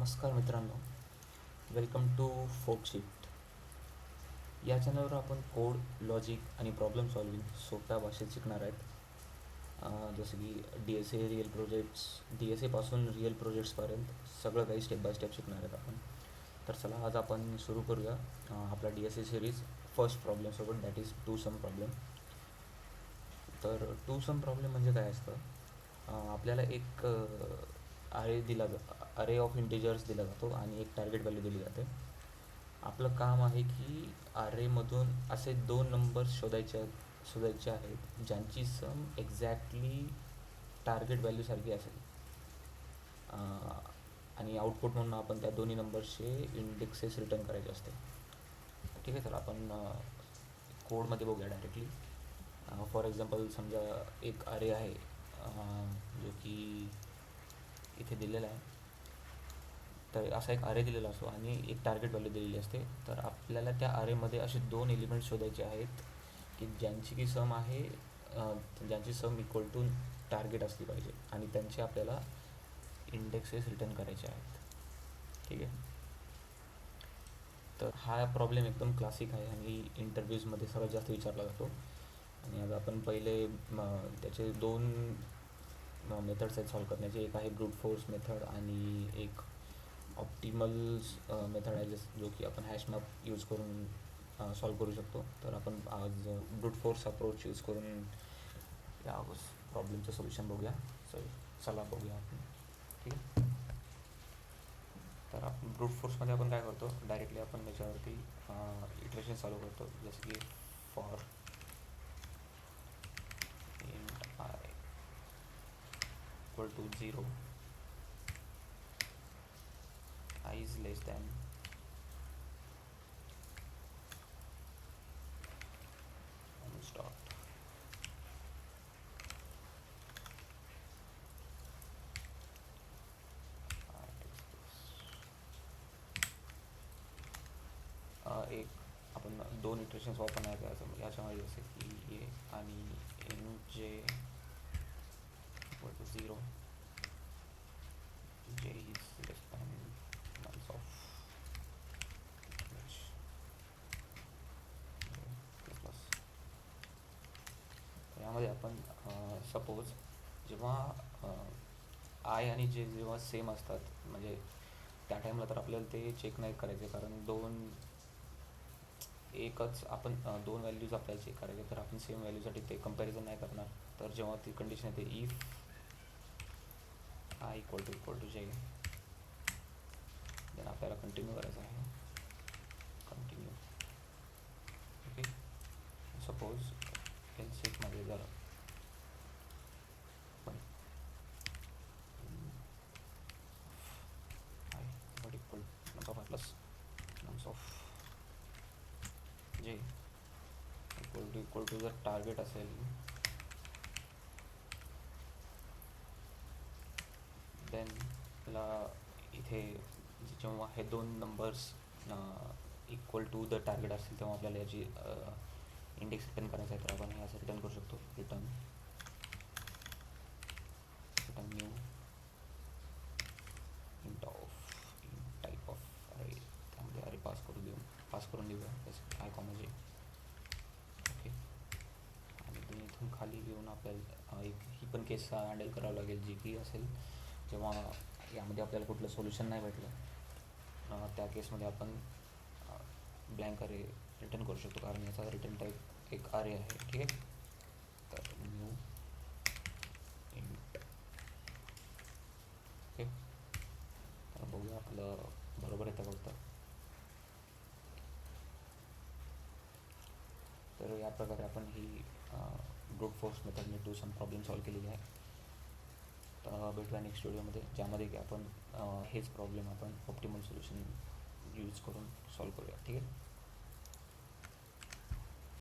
नमस्कार मित्रांनो, welcome to फोकशिफ्ट. या चॅनलवर आपण कोड, लॉजिक आणि प्रॉब्लेम सॉल्विंग सोप्या भाषेत शिकणार आहेत. जसं की DSA रिअल प्रोजेक्ट्स, DSAपासून रिअल प्रोजेक्ट्सपर्यंत सगळं काही स्टेप बाय स्टेप शिकणार आहेत आपण. तर चला आज आपण सुरू करूया आपला DSA सिरीज फर्स्ट प्रॉब्लेमसोबत, that is two sum problem. तर टू सम प्रॉब्लेम म्हणजे काय असतं, आपल्याला एक अरे ऑफ इंटिजर्स दिला जातो आणि एक टार्गेट व्हॅल्यू दिली जाते. आपलं काम आहे की अरेमधून असे दोन नंबर्स शोधायचे आहेत ज्यांची सम एक्झॅक्टली टार्गेट व्हॅल्यूसारखी असेल, आणि आउटपुट म्हणून आपण त्या दोन्ही नंबर्सचे इंडेक्सेस रिटर्न करायचे असते. ठीक आहे, तर आपण कोडमध्ये बघूया डायरेक्टली. फॉर एक्झाम्पल समजा एक अरे आहे जो की इथे दिलेला आहे. तर असा एक अरे दिलेला असतो आणि एक टार्गेट व्हॅल्यू दिलेली असते. तर आपल्याला त्या अरेमध्ये असे दोन एलिमेंट्स शोधायचे आहेत की ज्यांची सम इक्वल टू टार्गेट असली पाहिजे आणि त्यांचे आपल्याला इंडेक्सेस रिटर्न करायचे आहेत. ठीक आहे, तर हा प्रॉब्लेम एकदम क्लासिक आहे आणि इंटरव्ह्यूजमध्ये सर्वात जास्त विचारला जातो. आणि आज आपण पहिले त्याचे दोन मेथड्स आहेत सॉल्व करण्याचे. एक आहे ब्रूट फोर्स मेथड आणि एक ऑप्टिमल मेथड आहे जो की आपण हॅश मॅप यूज करून सॉल्व करू शकतो. तर आपण आज ब्रूट फोर्स अप्रोच यूज करून या प्रॉब्लेमचं सोल्युशन बघूया. चला बघूया आपण. ठीक आहे, तर आपण ब्रूट फोर्समध्ये आपण काय करतो, डायरेक्टली आपण त्याच्यावरती इटरेशन सॉल्व करतो. जसं की for int I equal to 0, I is less than start. एक आपण दोन इटरेशन्स वापरणार आहे याच्यामध्ये, जसे की ए आणि int j equal to 0, j is less than none of plus. यामध्ये आपण सपोज जेव्हा आय आणि जे जेव्हा सेम असतात, म्हणजे त्या टाईमला तर आपल्याला ते चेक नाही करायचे, कारण आपण दोन व्हॅल्यूज आपल्याला चेक करायचे, तर आपण सेम व्हॅल्यूसाठी ते कंपॅरिझन नाही करणार. तर जेव्हा ती कंडिशन येते if I equal to J, then आपल्याला कंटिन्यू करायचं आहे. कंटिन्यू. ओके, सपोज एल्स इफमध्ये जर पण I not equal nums of I plus nums of J equal to जर टार्गेट असेल, देन आपल्याला इथे जेव्हा हे दोन numbers equal to the target असतील तेव्हा आपल्याला याची इंडेक्स रिटर्न करायचं आहे. तर आपण हे असं रिटर्न करू शकतो, return new int type of अरे, त्यामध्ये अरे पास करून देऊया जसं आय कॉमा जे. ओके, आणि इथून खाली घेऊन आपल्याला ही पण केस हँडल करावं लागेल, जी की असेल जेव्हा यामध्ये आपल्याला कुठलं सोल्युशन नाही भेटलं. त्या केसमध्ये आपण ब्लँक अरे रिटर्न करू शकतो, कारण याचा रिटर्न टाईप एक अरे आहे. ठीक आहे, तर न्यू इंट. ओके, तर बघूया आपलं बरोबर येतं फक्त. तर या प्रकारे आपण ही ब्रूट फोर्स मेथडने टू सम प्रॉब्लेम सॉल्व केलेली आहे. तर भेटूया नेक्स्ट व्हिडिओमध्ये, ज्यामध्ये की आपण हेच प्रॉब्लेम आपण ऑप्टिमल सोल्युशन यूज करून सॉल्व करूया. ठीक आहे.